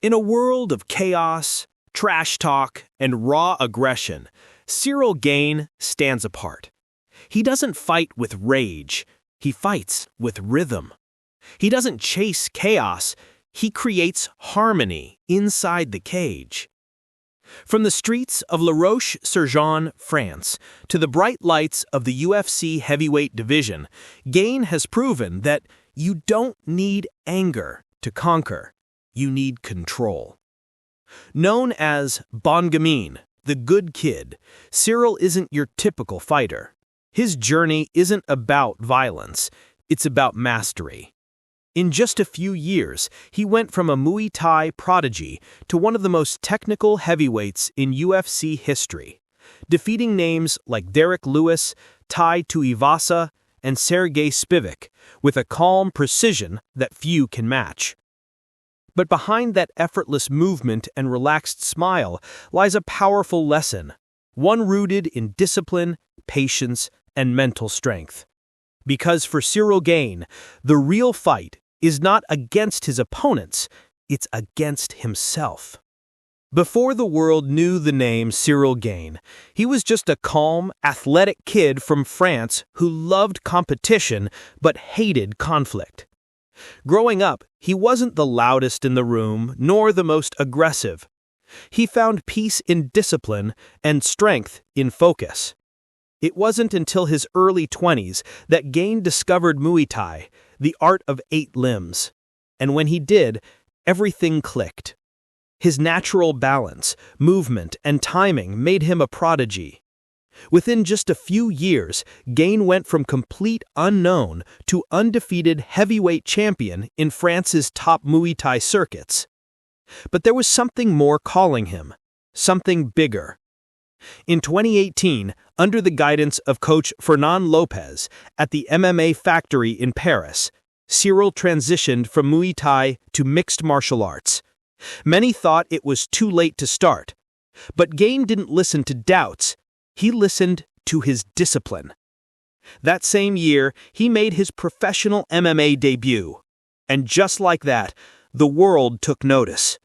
In a world of chaos, trash talk, and raw aggression, Ciryl Gane stands apart. He doesn't fight with rage, he fights with rhythm. He doesn't chase chaos, he creates harmony inside the cage. From the streets of La Roche-sur-Yon, France, to the bright lights of the UFC Heavyweight Division, Gane has proven that you don't need anger to conquer. You need control. Known as Gamin, the good kid, Ciryl isn't your typical fighter. His journey isn't about violence, it's about mastery. In just a few years, he went from a Muay Thai prodigy to one of the most technical heavyweights in UFC history, defeating names like Derrick Lewis, Tai Tuivasa, and Sergei Spivac with a calm precision that few can match. But behind that effortless movement and relaxed smile lies a powerful lesson, one rooted in discipline, patience, and mental strength. Because for Ciryl Gane, the real fight is not against his opponents, it's against himself. Before the world knew the name Ciryl Gane, he was just a calm, athletic kid from France who loved competition but hated conflict. Growing up, he wasn't the loudest in the room, nor the most aggressive. He found peace in discipline and strength in focus. It wasn't until his early 20s that Gane discovered Muay Thai, the art of 8 limbs. And when he did, everything clicked. His natural balance, movement, and timing made him a prodigy. Within just a few years, Gane went from complete unknown to undefeated heavyweight champion in France's top Muay Thai circuits. But there was something more calling him, something bigger. In 2018, under the guidance of coach Fernand Lopez at the MMA Factory in Paris, Ciryl transitioned from Muay Thai to mixed martial arts. Many thought it was too late to start, but Gane didn't listen to doubts. He listened to his discipline. That same year, he made his professional MMA debut. And just like that, the world took notice.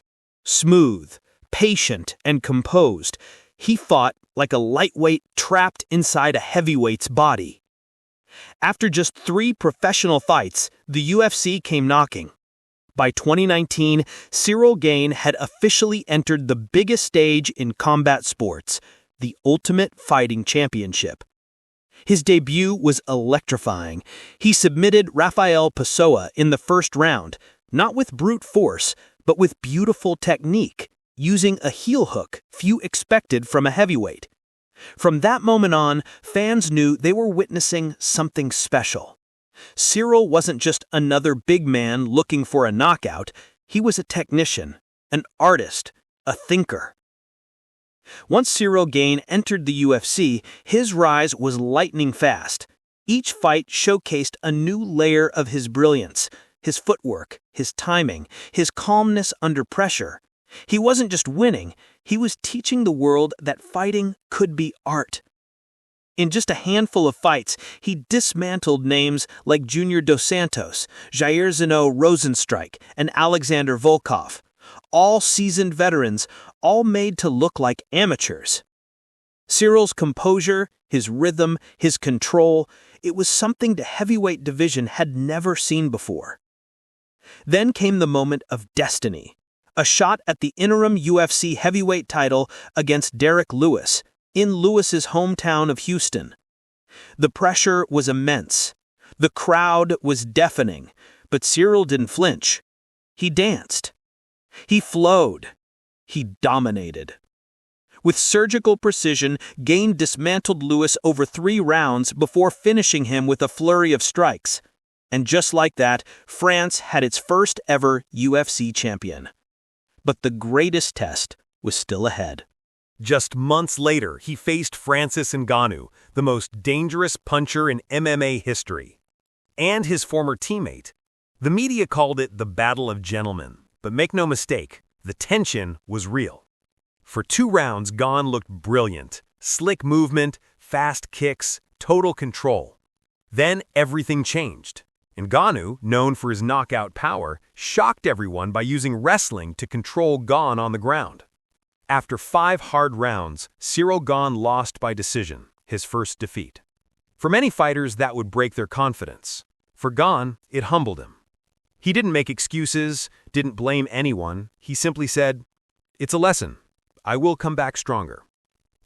Smooth, patient, and composed, he fought like a lightweight trapped inside a heavyweight's body. After just 3 professional fights, the UFC came knocking. By 2019, Ciryl Gane had officially entered the biggest stage in combat sports, the Ultimate Fighting Championship. His debut was electrifying. He submitted Rafael Pessoa in the first round, not with brute force, but with beautiful technique, using a heel hook few expected from a heavyweight. From that moment on, fans knew they were witnessing something special. Ciryl wasn't just another big man looking for a knockout, he was a technician, an artist, a thinker. Once Ciryl Gane entered the UFC, his rise was lightning fast. Each fight showcased a new layer of his brilliance, his footwork, his timing, his calmness under pressure. He wasn't just winning, he was teaching the world that fighting could be art. In just a handful of fights, he dismantled names like Junior Dos Santos, Jair Zeno Rozenstruik, and Alexander Volkov. All seasoned veterans, all made to look like amateurs. Ciryl's composure, his rhythm, his control, it was something the heavyweight division had never seen before. Then came the moment of destiny, a shot at the interim UFC heavyweight title against Derrick Lewis, in Lewis's hometown of Houston. The pressure was immense. The crowd was deafening, but Ciryl didn't flinch. He danced. He flowed. He dominated. With surgical precision, Gane dismantled Lewis over 3 rounds before finishing him with a flurry of strikes. And just like that, France had its first ever UFC champion. But the greatest test was still ahead. Just months later, he faced Francis Ngannou, the most dangerous puncher in MMA history, and his former teammate. The media called it the Battle of Gentlemen. But make no mistake, the tension was real. For 2 rounds, Gane looked brilliant. Slick movement, fast kicks, total control. Then everything changed. Ngannou, known for his knockout power, shocked everyone by using wrestling to control Gane on the ground. After 5 hard rounds, Ciryl Gane lost by decision, his first defeat. For many fighters, that would break their confidence. For Gane, it humbled him. He didn't make excuses, didn't blame anyone. He simply said, "It's a lesson. I will come back stronger."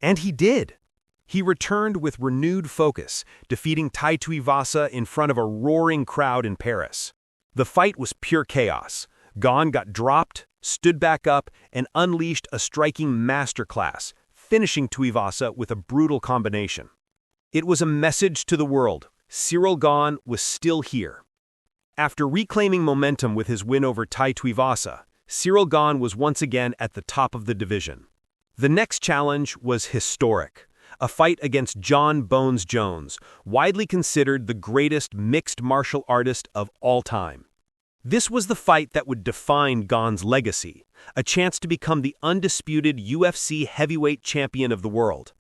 And he did. He returned with renewed focus, defeating Tai Tuivasa in front of a roaring crowd in Paris. The fight was pure chaos. Gane got dropped, stood back up, and unleashed a striking masterclass, finishing Tuivasa with a brutal combination. It was a message to the world. Ciryl Gane was still here. After reclaiming momentum with his win over Tai Tuivasa, Ciryl Gane was once again at the top of the division. The next challenge was historic. A fight against Jon Bones Jones, widely considered the greatest mixed martial artist of all time. This was the fight that would define Gane's legacy, a chance to become the undisputed UFC Heavyweight Champion of the world.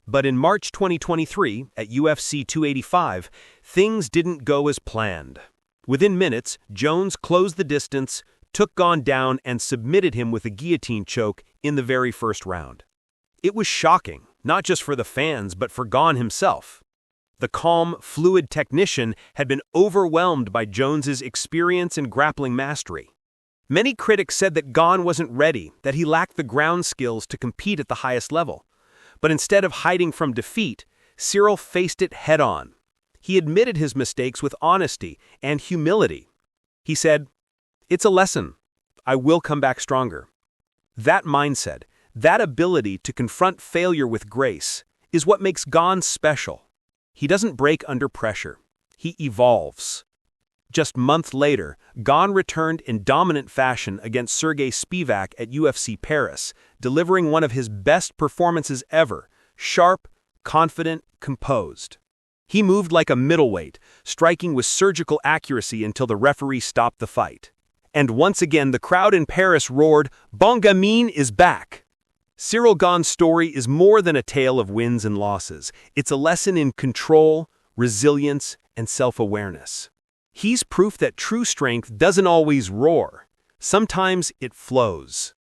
But in March 2023, at UFC 285, things didn't go as planned. Within minutes, Jones closed the distance, took Gane down, and submitted him with a guillotine choke in the very first round. It was shocking, not just for the fans, but for Gane himself. The calm, fluid technician had been overwhelmed by Jones's experience and grappling mastery. Many critics said that Gane wasn't ready, that he lacked the ground skills to compete at the highest level. But instead of hiding from defeat, Ciryl faced it head-on. He admitted his mistakes with honesty and humility. He said, "It's a lesson. I will come back stronger." That mindset, that ability to confront failure with grace, is what makes Gane special. He doesn't break under pressure. He evolves. Just months later, Gane returned in dominant fashion against Sergei Spivac at UFC Paris, delivering one of his best performances ever, sharp, confident, composed. He moved like a middleweight, striking with surgical accuracy until the referee stopped the fight. And once again, the crowd in Paris roared, "Bon Gamin is back!" Ciryl Gane's story is more than a tale of wins and losses. It's a lesson in control, resilience, and self-awareness. He's proof that true strength doesn't always roar. Sometimes it flows.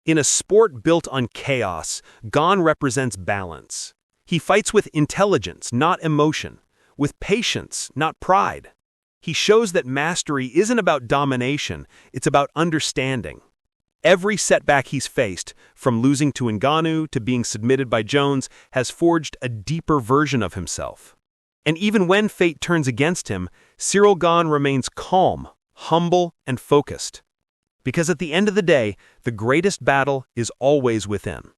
In a sport built on chaos, Gane represents balance. He fights with intelligence, not emotion, with patience, not pride. He shows that mastery isn't about domination, it's about understanding. Every setback he's faced, from losing to Ngannou to being submitted by Jones, has forged a deeper version of himself. And even when fate turns against him, Ciryl Gane remains calm, humble, and focused. Because at the end of the day, the greatest battle is always within.